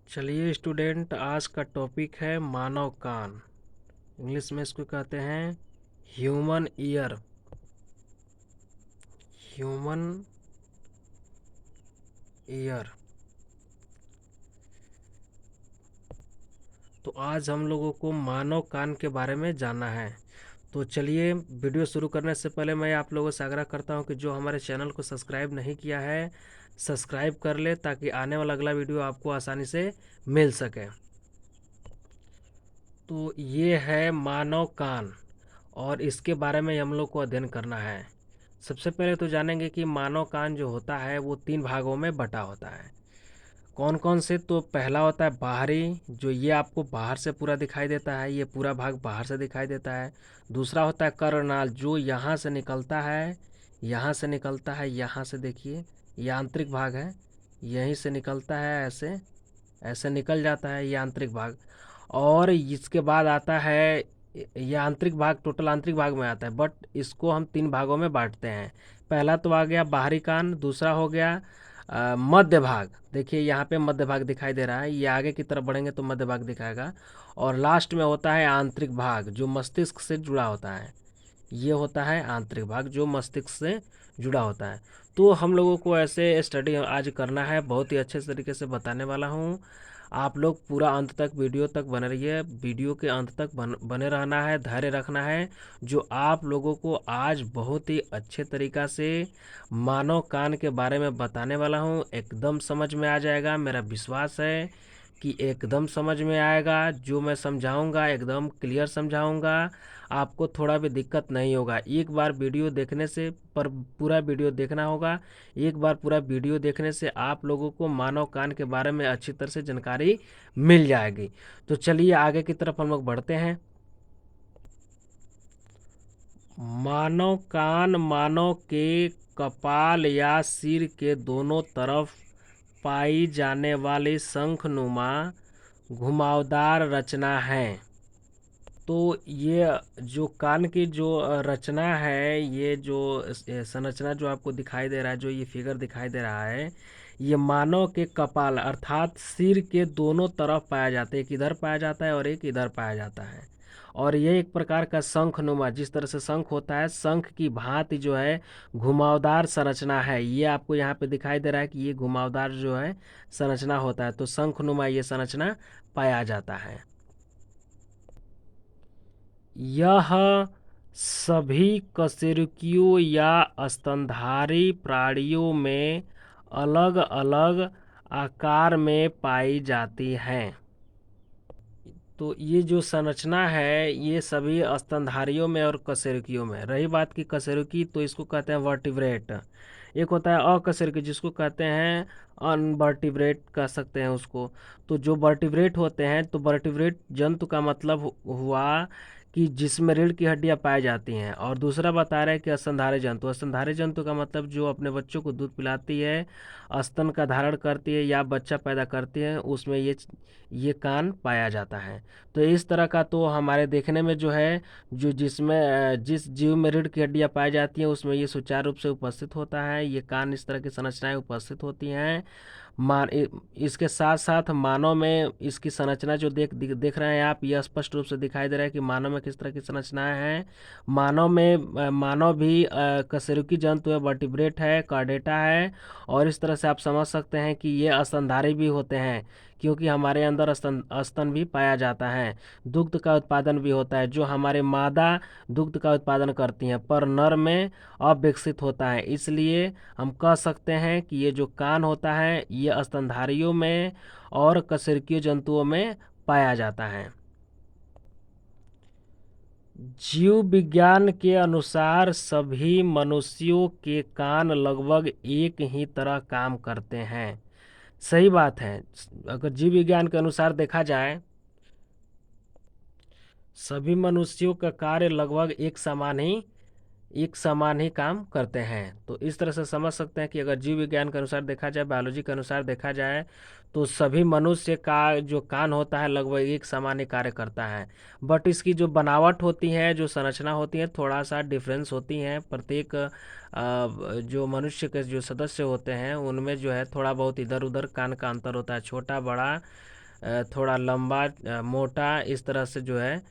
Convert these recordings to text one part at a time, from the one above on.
चलिए स्टूडेंट, आज का टॉपिक है मानव कान। इंग्लिश में इसको कहते हैं ह्यूमन ईयर। Human ear. तो आज हम लोगों को मानव कान के बारे में जानना है। तो चलिए, वीडियो शुरू करने से पहले मैं आप लोगों से आग्रह करता हूं कि जो हमारे चैनल को सब्सक्राइब नहीं किया है, सब्सक्राइब कर ले ताकि आने वाला अगला वीडियो आपको आसानी से मिल सके। तो ये है मानव कान और इसके बारे में हम लोग को अध्ययन करना है। सबसे पहले तो जानेंगे कि मानव कान जो होता है वो 3 भागों में बटा होता है। कौन कौन से? तो पहला होता है बाहरी, जो ये आपको बाहर से पूरा दिखाई देता है, ये पूरा भाग बाहर से दिखाई देता है। दूसरा होता है कर्णनाल, जो यहाँ से निकलता है, यहाँ से निकलता है, यहाँ से देखिए ये आंतरिक भाग है, यहीं से निकलता है, ऐसे ऐसे निकल जाता है ये आंतरिक भाग। और इसके बाद आता है ये आंतरिक भाग, टोटल आंतरिक भाग में आता है, बट इसको हम 3 भागों में बांटते हैं। पहला तो आ गया बाहरी कान, दूसरा हो गया मध्य भाग। देखिए यहाँ पे मध्य भाग दिखाई दे रहा है, ये आगे की तरफ बढ़ेंगे तो मध्य भाग दिखाएगा। और लास्ट में होता है आंतरिक भाग, जो मस्तिष्क से जुड़ा होता है। ये होता है आंतरिक भाग जो मस्तिष्क से जुड़ा होता है। तो हम लोगों को ऐसे स्टडी आज करना है, बहुत ही अच्छे तरीके से बताने वाला हूँ। आप लोग पूरा अंत तक, वीडियो तक बने रहिए। वीडियो के अंत तक बने रहना है, धैर्य रखना है। जो आप लोगों को आज बहुत ही अच्छे तरीका से मानव कान के बारे में बताने वाला हूँ, एकदम समझ में आ जाएगा। मेरा विश्वास है कि एकदम समझ में आएगा। जो मैं समझाऊंगा एकदम क्लियर समझाऊंगा, आपको थोड़ा भी दिक्कत नहीं होगा। एक बार वीडियो देखने से, पर पूरा वीडियो देखना होगा। एक बार पूरा वीडियो देखने से आप लोगों को मानव कान के बारे में अच्छी तरह से जानकारी मिल जाएगी। तो चलिए आगे की तरफ हम लोग बढ़ते हैं। मानव कान मानव के कपाल या सिर के दोनों तरफ पाई जाने वाली शंखनुमा घुमावदार रचना है। तो ये जो कान की जो रचना है, ये जो संरचना जो आपको दिखाई दे रहा है, जो ये फिगर दिखाई दे रहा है, ये मानव के कपाल अर्थात सिर के दोनों तरफ पाया जाता है। एक इधर पाया जाता है और एक इधर पाया जाता है। और ये एक प्रकार का शंखनुमा, जिस तरह से शंख होता है, शंख की भांति जो है घुमावदार संरचना है। ये आपको यहाँ पे दिखाई दे रहा है कि ये घुमावदार जो है संरचना होता है। तो शंखनुमा ये संरचना पाया जाता है। यह सभी कशेरुकियों या स्तनधारी प्राणियों में अलग अलग आकार में पाई जाती हैं। तो ये जो संरचना है ये सभी स्तनधारियों में और कशेरुकियों में। रही बात की कशेरुकी, तो इसको कहते हैं वर्टिब्रेट। एक होता है अकशेरुकी, जिसको कहते हैं अनवर्टिब्रेट कह सकते हैं उसको। तो जो वर्टिब्रेट होते हैं, तो वर्टिब्रेट जंतु का मतलब हुआ कि जिसमें रीढ़ की हड्डियां पाई जाती हैं। और दूसरा बता रहे हैं कि स्तनधारी जंतु। स्तनधारी जंतु का मतलब जो अपने बच्चों को दूध पिलाती है, स्तन का धारण करती है या बच्चा पैदा करती है, उसमें ये कान पाया जाता है। तो इस तरह का तो हमारे देखने में जो है, जो जिस जीव में रीढ़ की हड्डियां पाई जाती हैं उसमें ये सुचारू रूप से उपस्थित होता है। ये कान इस तरह की संरचनाएं उपस्थित होती हैं। इसके साथ साथ मानव में इसकी संरचना जो देख रहे हैं आप, यह स्पष्ट रूप से दिखाई दे रहा है कि मानव में किस तरह की संरचनाएं हैं। मानव भी कशेरुकी जंतु है, वर्टिब्रेट है, कार्डेटा है। और इस तरह से आप समझ सकते हैं कि ये स्तनधारी भी होते हैं, क्योंकि हमारे अंदर स्तन भी पाया जाता है। दुग्ध का उत्पादन भी होता है, जो हमारे मादा दुग्ध का उत्पादन करती हैं, पर नर में अविकसित होता है। इसलिए हम कह सकते हैं कि ये जो कान होता है ये स्तनधारियों में और कशेरुकीय जंतुओं में पाया जाता है। जीव विज्ञान के अनुसार सभी मनुष्यों के कान लगभग एक ही तरह काम करते हैं। सही बात है। अगर जीव विज्ञान के अनुसार देखा जाए, सभी मनुष्यों का कार्य लगभग एक समान ही काम करते हैं। तो इस तरह से समझ सकते हैं कि अगर जीव विज्ञान के अनुसार देखा जाए, बायोलॉजी के अनुसार देखा जाए, तो सभी मनुष्य का जो कान होता है लगभग एक समान ही कार्य करता है। बट इसकी जो बनावट होती है, जो संरचना होती है, थोड़ा सा डिफरेंस होती है। प्रत्येक जो मनुष्य के जो सदस्य होते हैं उनमें जो है थोड़ा बहुत इधर उधर कान का अंतर होता है, छोटा बड़ा थोड़ा लंबा, मोटा, इस तरह से जो है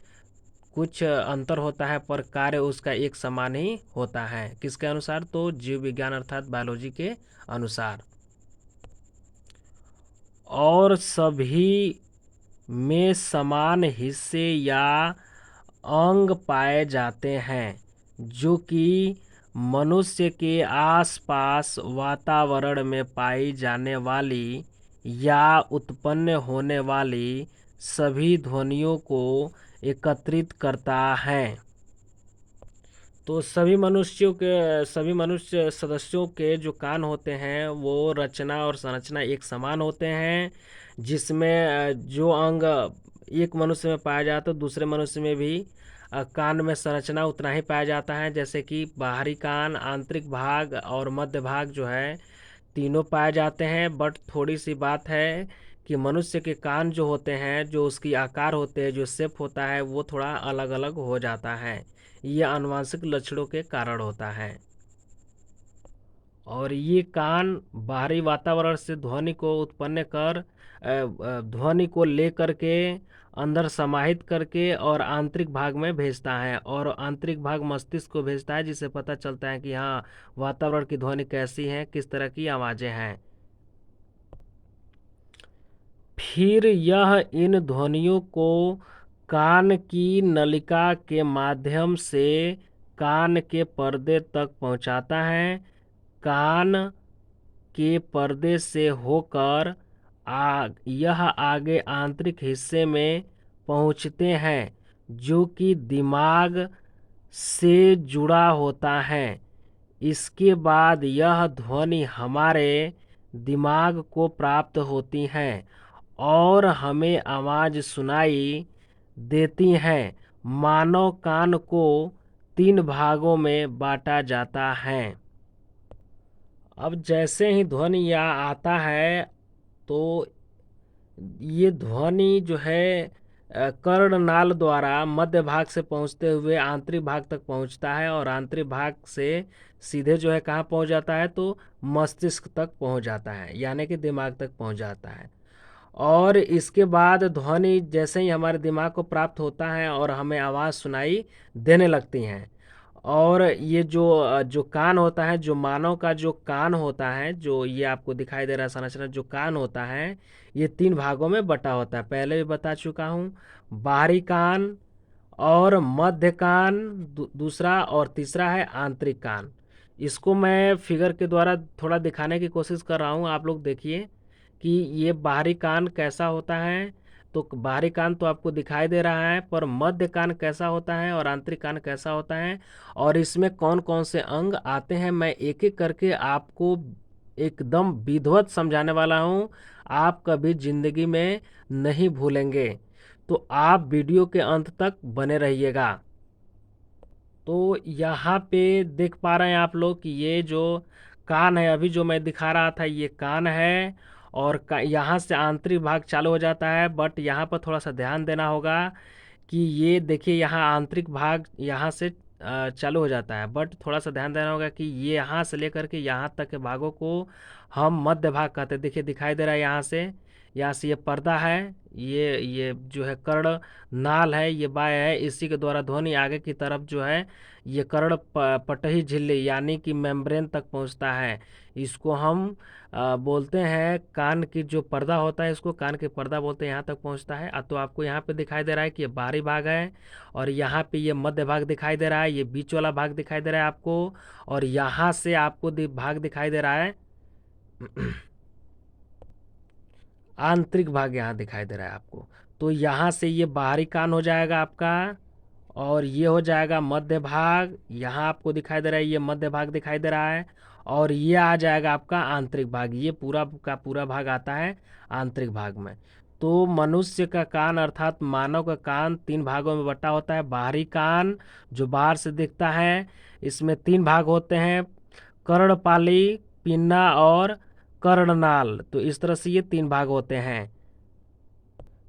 कुछ अंतर होता है, पर कार्य उसका एक समान ही होता है। किसके अनुसार? तो जीव विज्ञान अर्थात बायोलॉजी के अनुसार। और सभी में समान हिस्से या अंग पाए जाते हैं जो कि मनुष्य के आसपास वातावरण में पाई जाने वाली या उत्पन्न होने वाली सभी ध्वनियों को एकत्रित करता है। तो सभी मनुष्य सदस्यों के जो कान होते हैं वो रचना और संरचना एक समान होते हैं, जिसमें जो अंग एक मनुष्य में पाया जाता है दूसरे मनुष्य में भी कान में संरचना उतना ही पाया जाता है। जैसे कि बाहरी कान, आंतरिक भाग और मध्य भाग जो है तीनों पाए जाते हैं। बट थोड़ी सी बात है कि मनुष्य के कान जो होते हैं, जो उसकी आकार होते हैं, जो शेप होता है, वो थोड़ा अलग अलग हो जाता है। ये आनुवंशिक लक्षणों के कारण होता है। और ये कान बाहरी वातावरण से ध्वनि को उत्पन्न कर ध्वनि को ले करके अंदर समाहित करके और आंतरिक भाग में भेजता है, और आंतरिक भाग मस्तिष्क को भेजता है, जिससे पता चलता है कि हाँ, वातावरण की ध्वनि कैसी है, किस तरह की आवाज़ें हैं। फिर यह इन ध्वनियों को कान की नलिका के माध्यम से कान के पर्दे तक पहुंचाता है। कान के पर्दे से होकर यह आगे आंतरिक हिस्से में पहुंचते हैं, जो कि दिमाग से जुड़ा होता है। इसके बाद यह ध्वनि हमारे दिमाग को प्राप्त होती है और हमें आवाज़ सुनाई देती हैं। मानव कान को 3 भागों में बांटा जाता है। अब जैसे ही ध्वनि यहाँ आता है तो ये ध्वनि जो है कर्णनाल द्वारा मध्य भाग से पहुंचते हुए आंतरिक भाग तक पहुंचता है, और आंतरिक भाग से सीधे जो है कहाँ पहुंच जाता है? तो मस्तिष्क तक पहुंच जाता है, यानी कि दिमाग तक पहुंच जाता है। और इसके बाद ध्वनि जैसे ही हमारे दिमाग को प्राप्त होता है और हमें आवाज़ सुनाई देने लगती हैं। और ये जो जो कान होता है, जो मानव का जो कान होता है, जो ये आपको दिखाई दे रहा है संरचना, जो कान होता है ये 3 भागों में बटा होता है। पहले भी बता चुका हूँ। बाहरी कान और मध्य कान दूसरा, और तीसरा है आंतरिक कान। इसको मैं फिगर के द्वारा थोड़ा दिखाने की कोशिश कर रहा हूँ। आप लोग देखिए कि ये बाहरी कान कैसा होता है। तो बाहरी कान तो आपको दिखाई दे रहा है, पर मध्य कान कैसा होता है और आंतरिक कान कैसा होता है, और इसमें कौन कौन से अंग आते हैं, मैं एक एक करके आपको एकदम विधिवत समझाने वाला हूँ। आप कभी जिंदगी में नहीं भूलेंगे, तो आप वीडियो के अंत तक बने रहिएगा। तो यहाँ पे देख पा रहे हैं आप लोग कि ये जो कान है, अभी जो मैं दिखा रहा था, ये कान है। और यहाँ से आंतरिक भाग चालू हो जाता है। बट यहाँ पर थोड़ा सा ध्यान देना होगा कि ये देखिए, यहाँ आंतरिक भाग यहाँ से चालू हो जाता है। बट थोड़ा सा ध्यान देना होगा कि ये यहाँ से लेकर के यहाँ तक के भागों को हम मध्य भाग कहते हैं। देखिए दिखाई दे रहा है यहाँ से ये पर्दा है, ये जो है कर्ण नाल है, ये बाय है। इसी के द्वारा ध्वनि आगे की तरफ जो है ये कर्ण पटही झिल्ली यानी कि मेम्ब्रेन तक पहुंचता है। इसको हम बोलते हैं कान की जो पर्दा होता है, इसको कान के पर्दा बोलते हैं, यहाँ तक पहुँचता है। तो आपको यहाँ पे दिखाई दे रहा है कि ये बाहरी भाग है, और यहाँ पे ये मध्य भाग दिखाई दे रहा है, ये बीच वाला भाग दिखाई दे रहा है आपको, और यहाँ से आपको भाग दिखाई दे रहा है आंतरिक भाग यहाँ दिखाई दे रहा है आपको। तो यहाँ से ये बाहरी कान हो जाएगा आपका, और ये हो जाएगा मध्य भाग। यहाँ आपको दिखाई दे रहा है, ये मध्य भाग दिखाई दे रहा है, और ये आ जाएगा आपका आंतरिक भाग। ये पूरा का पूरा भाग आता है आंतरिक भाग में। तो मनुष्य का कान अर्थात मानव का कान 3 भागों में बटा होता है। बाहरी कान जो बाहर से दिखता है, इसमें 3 भाग होते हैं, कर्णपाली, पिन्ना और कर्णनाल। तो इस तरह से ये 3 भाग होते हैं।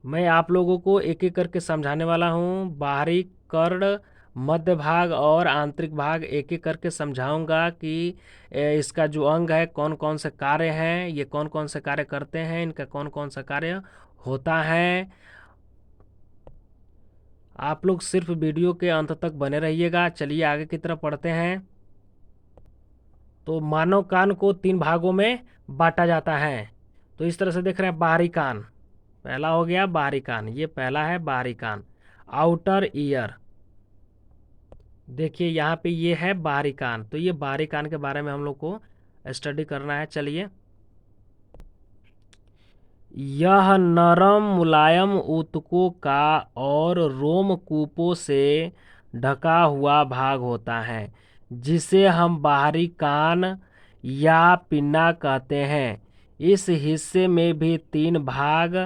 मैं आप लोगों को एक एक करके समझाने वाला हूँ। बाहरी कर्ण, मध्य भाग और आंतरिक भाग एक एक करके समझाऊंगा कि इसका जो अंग है कौन कौन से कार्य हैं, ये कौन कौन से कार्य करते हैं, इनका कौन कौन सा कार्य होता है। आप लोग सिर्फ वीडियो के अंत तक बने रहिएगा। चलिए आगे की तरफ पढ़ते हैं। तो मानव कान को 3 भागों में बांटा जाता है। तो इस तरह से देख रहे हैं, बाहरी कान पहला हो गया, बाहरी कान ये पहला है बाहरी कान। आउटर ईयर, देखिए यहाँ पे ये है बाहरी कान। तो ये बाहरी कान के बारे में हम लोग को स्टडी करना है। चलिए, यह नरम मुलायम ऊतकों का और रोमकूपों से ढका हुआ भाग होता है, जिसे हम बाहरी कान या पिन्ना कहते हैं। इस हिस्से में भी 3 भाग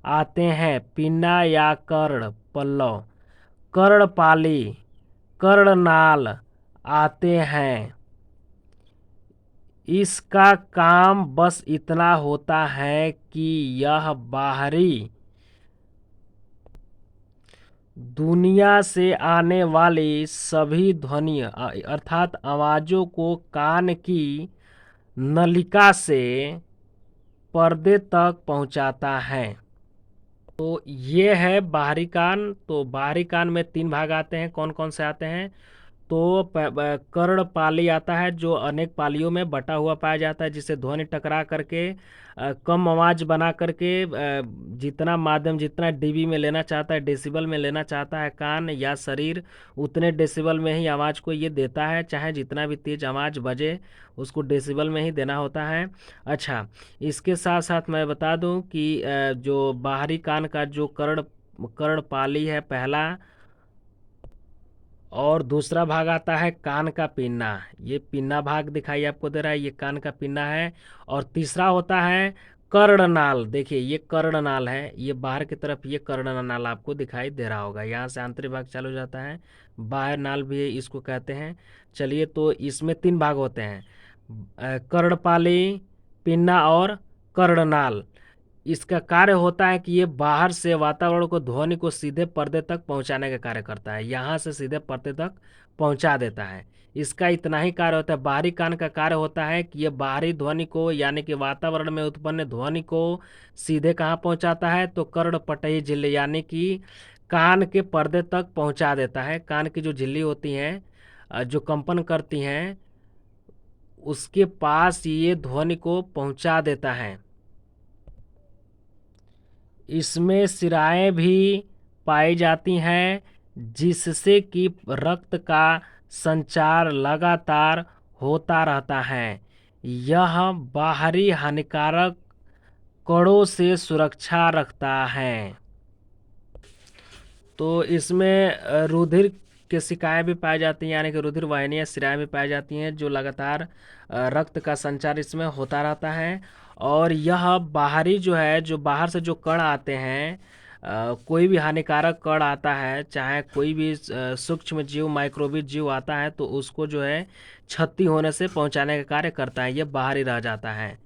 आते हैं, पिन्ना या कर्ण पल्लव, कर्णपाली, कर्णनाल आते हैं। इसका काम बस इतना होता है कि यह बाहरी दुनिया से आने वाली सभी ध्वनि अर्थात आवाज़ों को कान की नलिका से पर्दे तक पहुंचाता है। तो ये है बाहरी कान। तो बाहरी कान में 3 भाग आते हैं। कौन कौन से आते हैं? तो कर्णपाली आता है, जो अनेक पालियों में बटा हुआ पाया जाता है, जिसे ध्वनि टकरा करके कम आवाज बना करके जितना माध्यम, जितना डीबी में लेना चाहता है, डेसिबल में लेना चाहता है कान या शरीर, उतने डेसिबल में ही आवाज़ को ये देता है। चाहे जितना भी तेज आवाज़ बजे उसको डेसिबल में ही देना होता है। अच्छा, इसके साथ साथ मैं बता दूं कि जो बाहरी कान का जो कर्णपाली है पहला, और दूसरा भाग आता है कान का पिन्ना। ये पिन्ना भाग दिखाई आपको दे रहा है, ये कान का पिन्ना है। और तीसरा होता है कर्णनाल। देखिए ये कर्णनाल है, ये बाहर की तरफ ये कर्णनाल आपको दिखाई दे रहा होगा। यहाँ से आंतरिक भाग चालू हो जाता है, बाह्य नाल भी इसको कहते हैं। चलिए, तो इसमें 3 भाग होते हैं, कर्णपाली, पिन्ना और कर्णनाल। इसका कार्य होता है कि ये बाहर से वातावरण को, ध्वनि को सीधे पर्दे तक पहुंचाने का कार्य करता है। यहाँ से सीधे पर्दे तक पहुंचा देता है। इसका इतना ही कार्य होता है। बाहरी कान का कार्य होता है कि ये बाहरी ध्वनि को, यानी कि वातावरण में उत्पन्न ध्वनि को सीधे कहाँ पहुंचाता है? तो कर्णपटही झिल्ली, यानी कि कान के पर्दे तक पहुंचा देता है। कान की जो झिल्ली होती हैं, जो कंपन करती हैं, उसके पास ये ध्वनि को पहुंचा देता है। इसमें शिराएं भी पाई जाती हैं, जिससे कि रक्त का संचार लगातार होता रहता है। यह बाहरी हानिकारक कणों से सुरक्षा रखता है। तो इसमें रुधिर के शिकाएँ भी पाई जाती हैं, यानी कि रुधिर वाहिनियाँ, शिराएँ भी पाई जाती हैं, जो लगातार रक्त का संचार इसमें होता रहता है। और यह बाहरी जो है, जो बाहर से जो कण आते हैं, कोई भी हानिकारक कण आता है, चाहे कोई भी सूक्ष्म जीव, माइक्रोबिक जीव आता है, तो उसको जो है क्षति होने से पहुंचाने का कार्य करता है। ये बाहरी रह जाता है।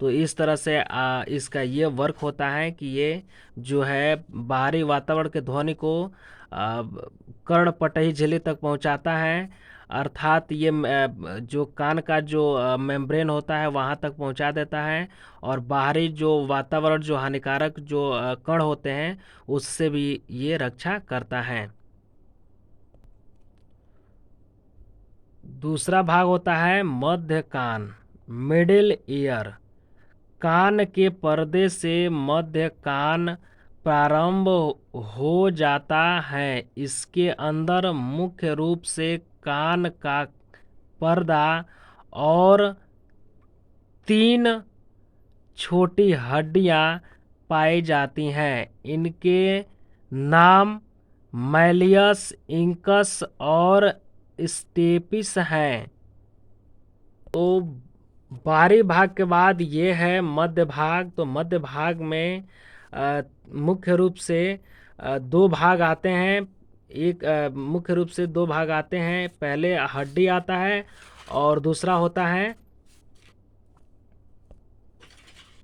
तो इस तरह से इसका ये वर्क होता है कि ये जो है बाहरी वातावरण के ध्वनि को कर्णपटही झिल्ली तक पहुंचाता है। अर्थात ये जो कान का जो मेम्ब्रेन होता है वहाँ तक पहुंचा देता है। और बाहरी जो वातावरण, जो हानिकारक जो कण होते हैं, उससे भी ये रक्षा करता है। दूसरा भाग होता है मध्य कान, मिडिल ईयर। कान के पर्दे से मध्य कान प्रारंभ हो जाता है। इसके अंदर मुख्य रूप से कान का पर्दा और 3 छोटी हड्डियां पाई जाती हैं। इनके नाम मैलियस, इंकस और स्टेपिस हैं। तो बाहरी भाग के बाद ये है मध्य भाग। तो मध्य भाग में मुख्य रूप से 2 भाग आते हैं। मुख्य रूप से 2 भाग आते हैं। पहले हड्डी आता है और दूसरा होता है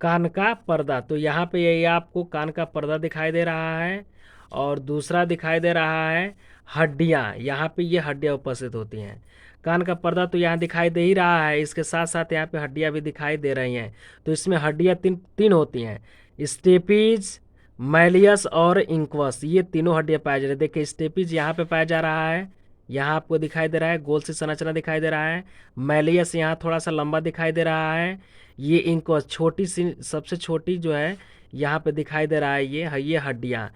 कान का पर्दा। तो यहाँ पे ये आपको कान का पर्दा दिखाई दे रहा है, और दूसरा दिखाई दे रहा है हड्डियाँ। यहाँ पे ये हड्डियाँ उपस्थित होती हैं। कान का पर्दा तो यहाँ दिखाई दे ही रहा है, इसके साथ साथ यहाँ पे हड्डियाँ भी दिखाई दे रही हैं। तो इसमें हड्डियाँ तीन तीन होती हैं, स्टेपीज, मैलियस और इंक्वस, ये तीनों हड्डियां पाई जा रही है। देखिए स्टेपिज यहाँ पे पाया जा रहा है, यहाँ आपको दिखाई दे रहा है, गोल सी संरचना दिखाई दे रहा है। मैलियस यहाँ थोड़ा सा लंबा दिखाई दे रहा है। ये इंक्वस छोटी सी, सबसे छोटी जो है यहाँ पे दिखाई दे रहा है, ये हड्डियाँ।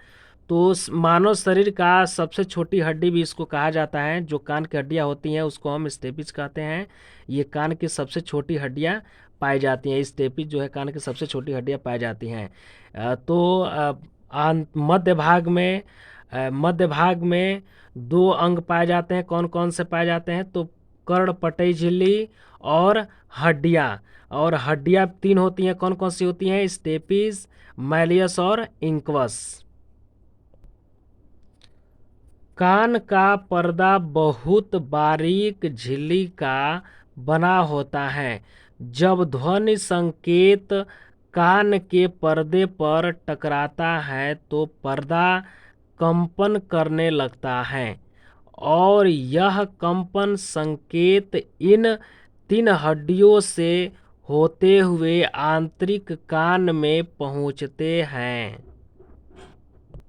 तो मानव शरीर का सबसे छोटी हड्डी भी इसको कहा जाता है, जो कान की हड्डियाँ होती हैं उसको हम स्टेपिज कहते हैं। ये कान की सबसे छोटी हड्डियाँ पाई जाती हैं, स्टेपिज जो है कान की सबसे छोटी हड्डियाँ पाई जाती हैं। तो मध्य भाग में दो अंग पाए जाते हैं। कौन कौन से पाए जाते हैं? तो कर्ण, पटई झिल्ली और हड्डियाँ। और हड्डियाँ तीन होती हैं, कौन कौन सी होती हैं? स्टेपिज, मैलियस और इंक्वस। कान का पर्दा बहुत बारीक झिल्ली का बना होता है। जब ध्वनि संकेत कान के पर्दे पर टकराता है तो पर्दा कंपन करने लगता है, और यह कंपन संकेत इन तीन हड्डियों से होते हुए आंतरिक कान में पहुंचते हैं।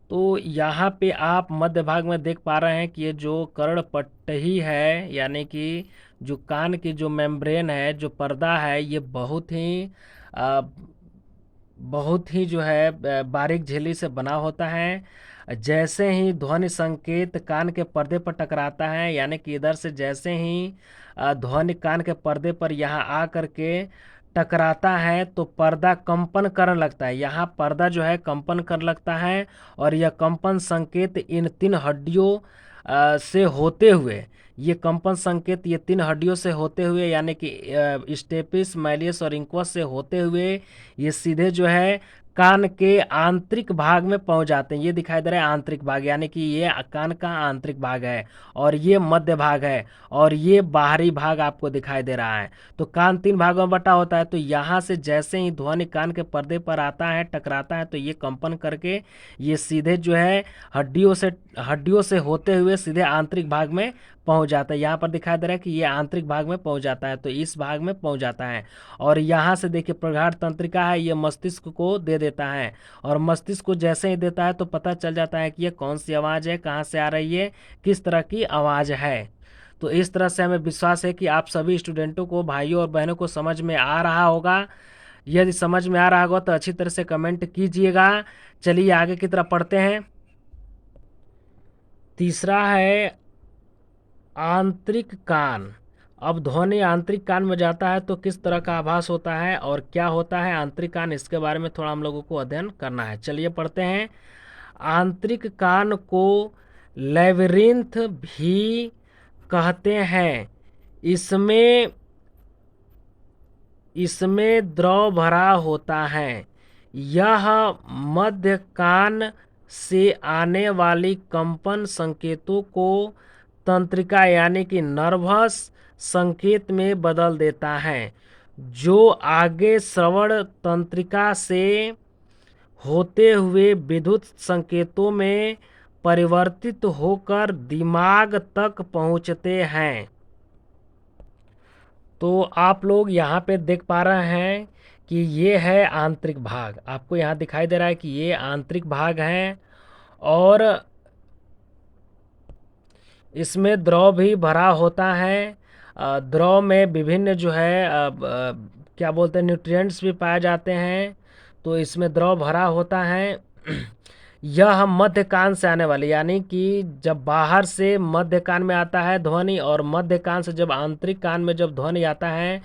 तो यहाँ पे आप मध्य भाग में देख पा रहे हैं कि ये जो कर्णपट्टी है, यानी कि जो कान की जो मेम्ब्रेन है, जो पर्दा है, ये बहुत ही जो है बारीक झिल्ली से बना होता है। जैसे ही ध्वनि संकेत कान के पर्दे पर टकराता है, यानी कि इधर से जैसे ही ध्वनि कान के पर्दे पर यहाँ आ करके टकराता है तो पर्दा कंपन करने लगता है। यहाँ पर्दा जो है कंपन करने लगता है, और यह कंपन संकेत इन तीन हड्डियों से होते हुए, ये कंपन संकेत ये तीन हड्डियों से होते हुए, यानी कि स्टेपिस, मैलियस और इंक्वस से होते हुए ये सीधे जो है कान के आंतरिक भाग में पहुंच जाते हैं। ये दिखाई दे रहा है आंतरिक भाग, यानी कि ये कान का आंतरिक भाग है, और ये मध्य भाग है, और ये बाहरी भाग आपको दिखाई दे रहा है। तो कान तीन भागों में बटा होता है। तो यहाँ से जैसे ही ध्वनि कान के पर्दे पर आता है, टकराता है, तो ये कंपन करके ये सीधे जो है हड्डियों से होते हुए सीधे आंतरिक भाग में पहुंच जाता है। यहाँ पर दिखाई दे रहा है कि ये आंतरिक भाग में पहुंच जाता है, तो इस भाग में पहुंच जाता है। और यहाँ से देखिए प्रगाढ़ तंत्रिका है, ये मस्तिष्क को दे देता है, और मस्तिष्क को जैसे ही देता है तो पता चल जाता है कि ये कौन सी आवाज़ है, कहाँ से आ रही है, किस तरह की आवाज़ है। तो इस तरह से हमें विश्वास है कि आप सभी स्टूडेंटों को, भाइयों और बहनों को समझ में आ रहा होगा। यदि समझ में आ रहा होगा तो अच्छी तरह से कमेंट कीजिएगा। चलिए आगे की तरफ पढ़ते हैं। तीसरा है आंतरिक कान। अब ध्वनि आंतरिक कान में जाता है तो किस तरह का आभास होता है और क्या होता है आंतरिक कान, इसके बारे में थोड़ा हम लोगों को अध्ययन करना है। चलिए पढ़ते हैं। आंतरिक कान को लेबिरिंथ भी कहते हैं। इसमें इसमें द्रव भरा होता है। यह मध्य कान से आने वाली कंपन संकेतों को तंत्रिका यानी कि नर्वस संकेत में बदल देता है, जो आगे श्रवण तंत्रिका से होते हुए विद्युत संकेतों में परिवर्तित होकर दिमाग तक पहुंचते हैं। तो आप लोग यहाँ पे देख पा रहे हैं कि ये है आंतरिक भाग। आपको यहाँ दिखाई दे रहा है कि ये आंतरिक भाग है, और इसमें द्रव भी भरा होता है। द्रव में विभिन्न जो है क्या बोलते हैं, न्यूट्रिएंट्स भी पाए जाते हैं। तो इसमें द्रव भरा होता है। यह मध्य कान से आने वाली, यानी कि जब बाहर से मध्य कान में आता है ध्वनि, और मध्य कान से जब आंतरिक कान में जब ध्वनि आता है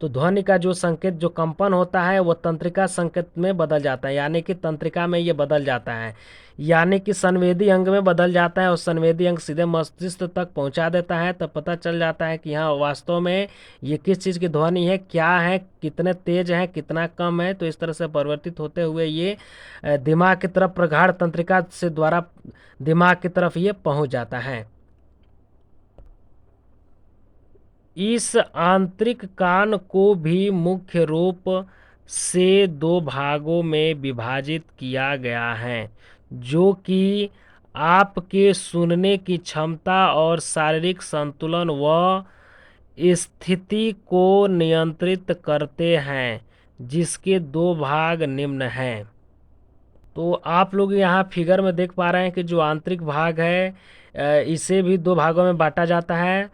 तो ध्वनि का जो संकेत, जो कंपन होता है, वो तंत्रिका संकेत में बदल जाता है, यानी कि तंत्रिका में ये बदल जाता है, यानी कि संवेदी अंग में बदल जाता है, और संवेदी अंग सीधे मस्तिष्क तक पहुंचा देता है। तब पता चल जाता है कि हाँ वास्तव में ये किस चीज़ की ध्वनि है, क्या है, कितने तेज है, कितना कम है। तो इस तरह से परिवर्तित होते हुए ये दिमाग की तरफ, प्रगाढ़ तंत्रिका से द्वारा दिमाग की तरफ ये पहुंच जाता है। इस आंतरिक कान को भी मुख्य रूप से दो भागों में विभाजित किया गया है, जो कि आपके सुनने की क्षमता और शारीरिक संतुलन व स्थिति को नियंत्रित करते हैं, जिसके दो भाग निम्न हैं। तो आप लोग यहाँ फिगर में देख पा रहे हैं कि जो आंतरिक भाग है इसे भी दो भागों में बांटा जाता है।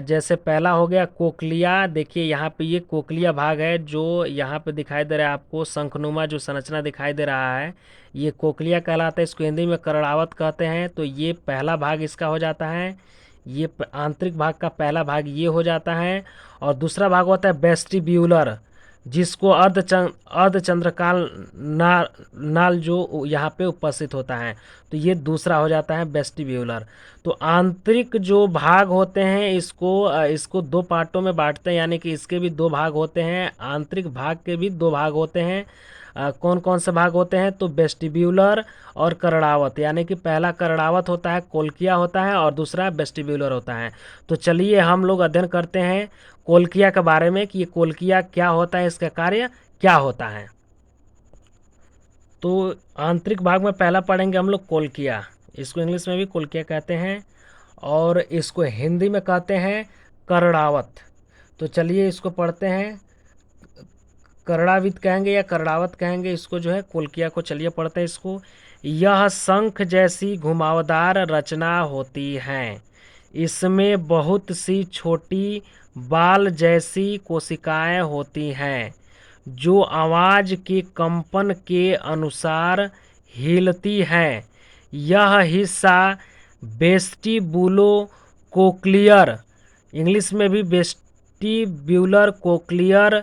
जैसे पहला हो गया कोक्लिया। देखिए यहाँ पे ये कोक्लिया भाग है जो यहाँ पे दिखाई दे रहा है आपको, शंखनुमा जो संरचना दिखाई दे रहा है ये कोक्लिया कहलाता है। इसको हिंदी में करड़ावत कहते हैं। तो ये पहला भाग इसका हो जाता है। ये आंतरिक भाग का पहला भाग ये हो जाता है। और दूसरा भाग होता है वेस्टिब्यूलर, जिसको अर्धचंद्राकार नाल जो यहाँ पे उपस्थित होता है। तो ये दूसरा हो जाता है वेस्टिब्यूलर। तो आंतरिक जो भाग होते हैं इसको दो पार्टों में बांटते हैं, यानी कि इसके भी दो भाग होते हैं। आंतरिक भाग के भी दो भाग होते हैं। कौन कौन से भाग होते हैं? तो वेस्टिब्यूलर और करड़ावत, यानी कि पहला करड़ावत होता है, कोल्किया होता है, और दूसरा वेस्टिब्यूलर होता है। तो चलिए हम लोग अध्ययन करते हैं कोल्किया के बारे में कि ये कोल्किया क्या होता है, इसका कार्य क्या होता है। तो आंतरिक भाग में पहला पढ़ेंगे हम लोग कोल्किया। इसको इंग्लिश में भी कोल्किया कहते हैं और इसको हिंदी में कहते हैं करड़ावत। तो चलिए इसको पढ़ते हैं। करड़ावित कहेंगे या करड़ावत कहेंगे इसको, जो है कोल्किया को। चलिए पढ़ते हैं इसको। यह शंख जैसी घुमावदार रचना होती है। इसमें बहुत सी छोटी बाल जैसी कोशिकाएं होती हैं जो आवाज़ के कंपन के अनुसार हिलती हैं। यह हिस्सा वेस्टिबुलो कोक्लियर, इंग्लिश में भी वेस्टिब्यूलर कोक्लियर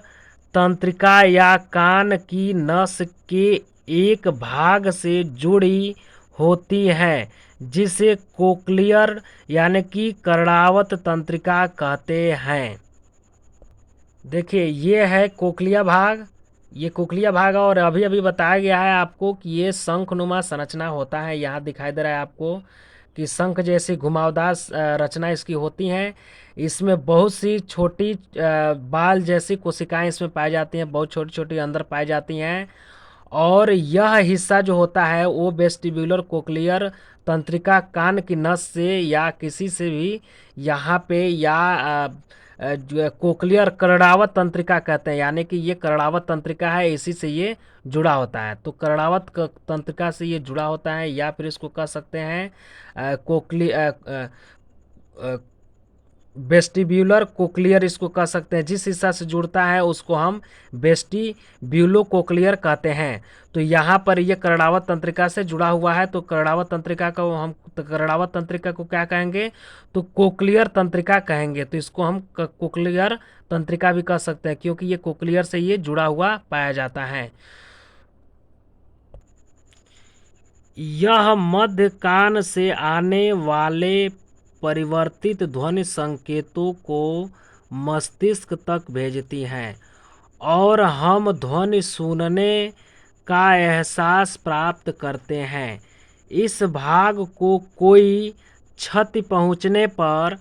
तंत्रिका या कान की नस के एक भाग से जुड़ी होती है, जिसे कोक्लियर यानी कि करड़ावत तंत्रिका कहते हैं। देखिए ये है कोक्लिया भाग, ये कोक्लिया भाग। और अभी अभी बताया गया है आपको कि ये शंखनुमा संरचना होता है। यहाँ दिखाई दे रहा है आपको कि शंख जैसी घुमावदार रचना इसकी होती हैं। इसमें बहुत सी छोटी बाल जैसी कोशिकाएं इसमें पाई जाती हैं, बहुत छोटी छोटी अंदर पाई जाती हैं। और यह हिस्सा जो होता है वो वेस्टिब्यूलर कोक्लियर तंत्रिका कान की नस से या किसी से भी यहाँ पे या जो कोक्लियर करड़ावत तंत्रिका कहते हैं, यानी कि ये करड़ावत तंत्रिका है, इसी से ये जुड़ा होता है। तो करड़ावत तंत्रिका से ये जुड़ा होता है, या फिर इसको कह सकते हैं कोक्ली वेस्टिब्यूलर कोक्लियर इसको कह सकते हैं। जिस हिस्सा से जुड़ता है उसको हम वेस्टिब्यूलो कोक्लियर कहते हैं। तो यहाँ पर ये करड़ावत तंत्रिका से जुड़ा हुआ है। तो करड़ावत तंत्रिका को हम करड़ावत तंत्रिका को क्या कहेंगे? तो कोक्लियर तंत्रिका कहेंगे। तो इसको हम कोक्लियर तंत्रिका भी कह सकते हैं, क्योंकि ये कोक्लियर से ये जुड़ा हुआ पाया जाता है। यह मध्य कान से आने वाले परिवर्तित ध्वनि संकेतों को मस्तिष्क तक भेजती हैं और हम ध्वनि सुनने का एहसास प्राप्त करते हैं। इस भाग को कोई क्षति पहुंचने पर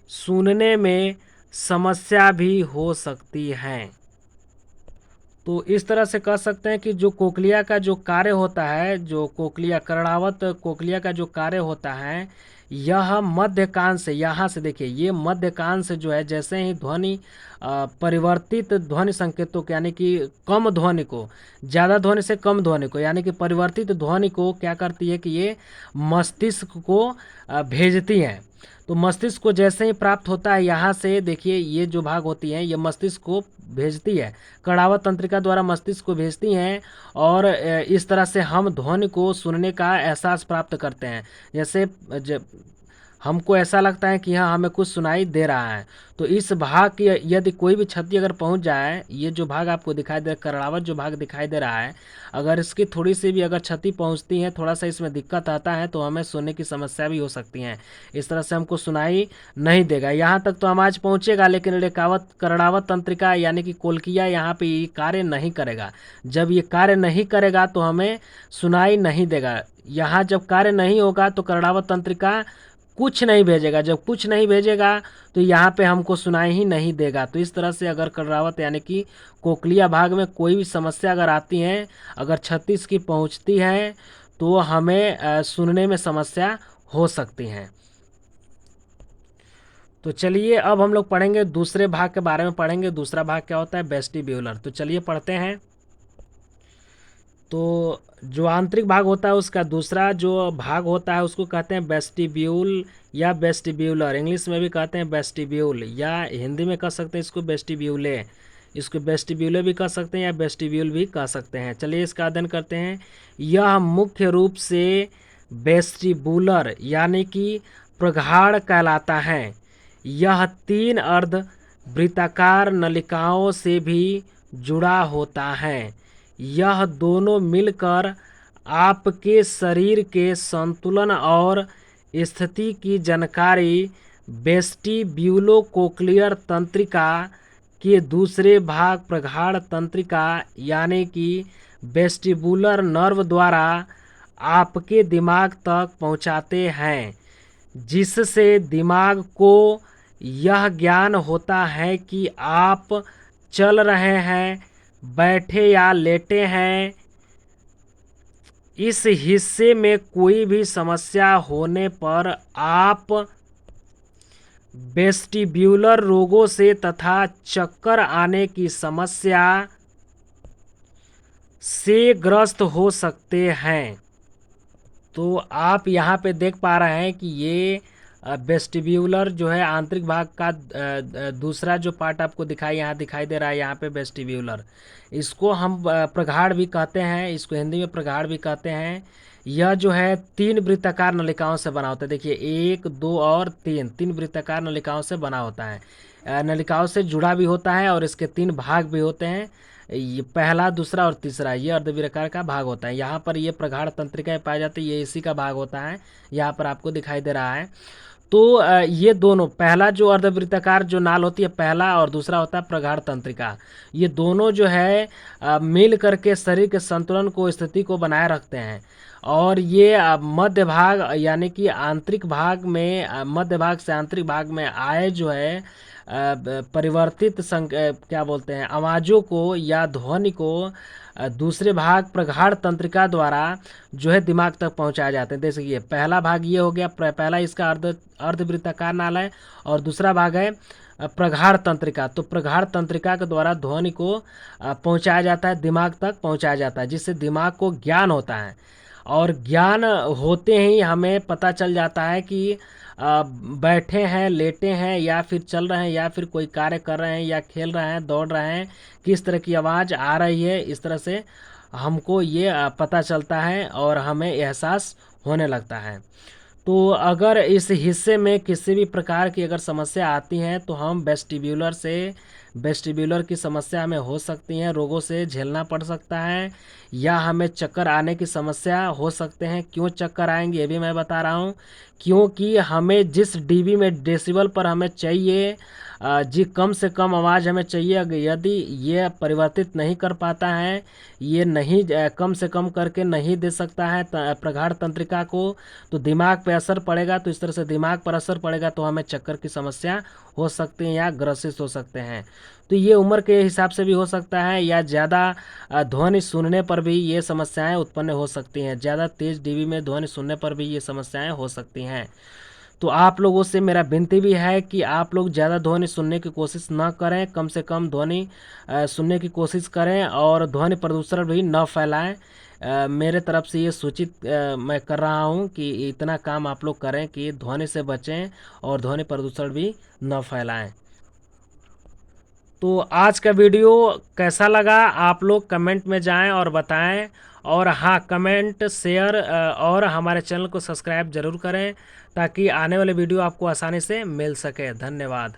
सुनने में समस्या भी हो सकती है। तो इस तरह से कह सकते हैं कि जो कोक्लिया का जो कार्य होता है, जो कोक्लिया करड़ावत कोक्लिया का जो कार्य होता है, यह मध्य कान से, यहाँ से देखिए ये मध्य कान से जो है, जैसे ही ध्वनि परिवर्तित ध्वनि संकेतों को, यानी कि कम ध्वनि को, ज़्यादा ध्वनि से कम ध्वनि को, यानी कि परिवर्तित ध्वनि को क्या करती है कि ये मस्तिष्क को भेजती हैं। तो मस्तिष्क को जैसे ही प्राप्त होता है, यहाँ से देखिए ये जो भाग होती हैं ये मस्तिष्क को भेजती है, करड़ावत तंत्रिका द्वारा मस्तिष्क को भेजती हैं। और इस तरह से हम ध्वनि को सुनने का एहसास प्राप्त करते हैं। जैसे हमको ऐसा लगता है कि हाँ हमें कुछ सुनाई दे रहा है। तो इस भाग की यदि कोई भी क्षति अगर पहुंच जाए, ये जो भाग आपको दिखाई दे, करड़ावत जो भाग दिखाई दे रहा है, अगर इसकी थोड़ी सी भी अगर क्षति पहुंचती है, थोड़ा सा इसमें दिक्कत आता है, तो हमें सुनने की समस्या भी हो सकती है। इस तरह से हमको सुनाई नहीं देगा। यहाँ तक तो आवाज़ पहुँचेगा, लेकिन रेखावत करड़ावत तंत्रिका यानी कि कोल्किया यहाँ पे ये कार्य नहीं करेगा। जब ये कार्य नहीं करेगा तो हमें सुनाई नहीं देगा। यहाँ जब कार्य नहीं होगा तो करड़ावत तंत्रिका कुछ नहीं भेजेगा। जब कुछ नहीं भेजेगा तो यहाँ पे हमको सुनाई ही नहीं देगा। तो इस तरह से अगर करड़ावत यानी कि कोक्लिया भाग में कोई भी समस्या अगर आती है, अगर क्षति इसकी पहुँचती है, तो हमें सुनने में समस्या हो सकती है। तो चलिए अब हम लोग पढ़ेंगे दूसरे भाग के बारे में पढ़ेंगे। दूसरा भाग क्या होता है? वेस्टिब्यूलर। तो चलिए पढ़ते हैं। तो जो आंतरिक भाग होता है उसका दूसरा जो भाग होता है उसको कहते हैं वेस्टिब्यूल या वेस्टिब्यूलर। इंग्लिश में भी कहते हैं वेस्टिब्यूल, या हिंदी में कह सकते हैं इसको वेस्टिब्यूले। इसको वेस्टिब्यूले भी कह सकते हैं या वेस्टिब्यूल भी कह सकते हैं। चलिए इसका अध्ययन करते हैं। यह मुख्य रूप से वेस्टिबुलर यानी कि प्रगाढ़ कहलाता है। यह 3 अर्ध वृत्ताकार नलिकाओं से भी जुड़ा होता है। यह दोनों मिलकर आपके शरीर के संतुलन और स्थिति की जानकारी वेस्टिब्यूलोकोक्लियर तंत्रिका के दूसरे भाग प्रगाढ़ तंत्रिका यानी कि वेस्टिबुलर नर्व द्वारा आपके दिमाग तक पहुंचाते हैं, जिससे दिमाग को यह ज्ञान होता है कि आप चल रहे हैं, बैठे या लेटे हैं। इस हिस्से में कोई भी समस्या होने पर आप वेस्टिब्यूलर रोगों से तथा चक्कर आने की समस्या से ग्रस्त हो सकते हैं। तो आप यहाँ पे देख पा रहे हैं कि ये वेस्टिब्यूलर जो है आंतरिक भाग का दूसरा जो पार्ट आपको यहाँ दिखाई दे रहा है, यहाँ पे वेस्टिब्यूलर। इसको हम प्रगाढ़ भी कहते हैं, इसको हिंदी में प्रगाढ़ भी कहते हैं। यह जो है 3 वृत्ताकार नलिकाओं से बना होता है। देखिए 1, 2 और 3 वृत्ताकार नलिकाओं से बना होता है। नलिकाओं से जुड़ा भी होता है और इसके 3 भाग भी होते हैं। ये पहला, दूसरा और तीसरा ये अर्धवृत्ताकार का भाग होता है। यहाँ पर ये प्रगाढ़ तंत्रिकाएं पाई जाती है, ये इसी का भाग होता है। यहाँ पर आपको दिखाई दे रहा है। तो ये दोनों, पहला जो अर्धवृत्ताकार जो नाल होती है पहला, और दूसरा होता है प्रगाढ़ तंत्रिका। ये दोनों जो है मिल करके शरीर के संतुलन को, स्थिति को बनाए रखते हैं। और ये मध्य भाग यानी कि आंतरिक भाग में, मध्य भाग से आंतरिक भाग में आए जो है परिवर्तित क्या बोलते हैं, आवाज़ों को या ध्वनि को दूसरे भाग प्रगाढ़ तंत्रिका द्वारा जो है दिमाग तक पहुंचाए जाते हैं। जैसे कि ये पहला भाग ये हो गया, पहला इसका अर्धवृत्ताकार नाल है, और दूसरा भाग है प्रगाढ़ तंत्रिका। तो प्रगाढ़ तंत्रिका के द्वारा ध्वनि को पहुंचाया जाता है, दिमाग तक पहुंचाया जाता है, जिससे दिमाग को ज्ञान होता है। और ज्ञान होते ही हमें पता चल जाता है कि बैठे हैं, लेटे हैं, या फिर चल रहे हैं, या फिर कोई कार्य कर रहे हैं, या खेल रहे हैं, दौड़ रहे हैं, किस तरह की आवाज़ आ रही है। इस तरह से हमको ये पता चलता है और हमें एहसास होने लगता है। तो अगर इस हिस्से में किसी भी प्रकार की अगर समस्या आती है तो हम वेस्टिब्यूलर की समस्या हमें हो सकती है, रोगों से झेलना पड़ सकता है, या हमें चक्कर आने की समस्या हो सकते हैं। क्यों चक्कर आएंगे ये भी मैं बता रहा हूँ। क्योंकि हमें जिस डीबी में डेसिबल पर हमें चाहिए, जी कम से कम आवाज़ हमें चाहिए, यदि ये परिवर्तित नहीं कर पाता है, ये नहीं कम से कम करके नहीं दे सकता है प्रगाढ़ तंत्रिका को, तो दिमाग पे असर पड़ेगा। तो इस तरह से दिमाग पर असर पड़ेगा तो हमें चक्कर की समस्या हो सकती है या ग्रसित हो सकते हैं। तो ये उम्र के हिसाब से भी हो सकता है, या ज़्यादा ध्वनि सुनने पर भी ये समस्याएं उत्पन्न हो सकती हैं। ज़्यादा तेज़ डीबी में ध्वनि सुनने पर भी ये समस्याएं हो सकती हैं। तो आप लोगों से मेरा विनती भी है कि आप लोग ज़्यादा ध्वनि सुनने की कोशिश ना करें, कम से कम ध्वनि सुनने की कोशिश करें, और ध्वनि प्रदूषण भी न फैलाएं। मेरे तरफ से ये सूचित मैं कर रहा हूँ कि इतना काम आप लोग करें कि ध्वनि से बचें और ध्वनि प्रदूषण भी न फैलाएं। तो आज का वीडियो कैसा लगा आप लोग कमेंट में जाएं और बताएं। और हाँ, कमेंट, शेयर और हमारे चैनल को सब्सक्राइब ज़रूर करें, ताकि आने वाले वीडियो आपको आसानी से मिल सके। धन्यवाद।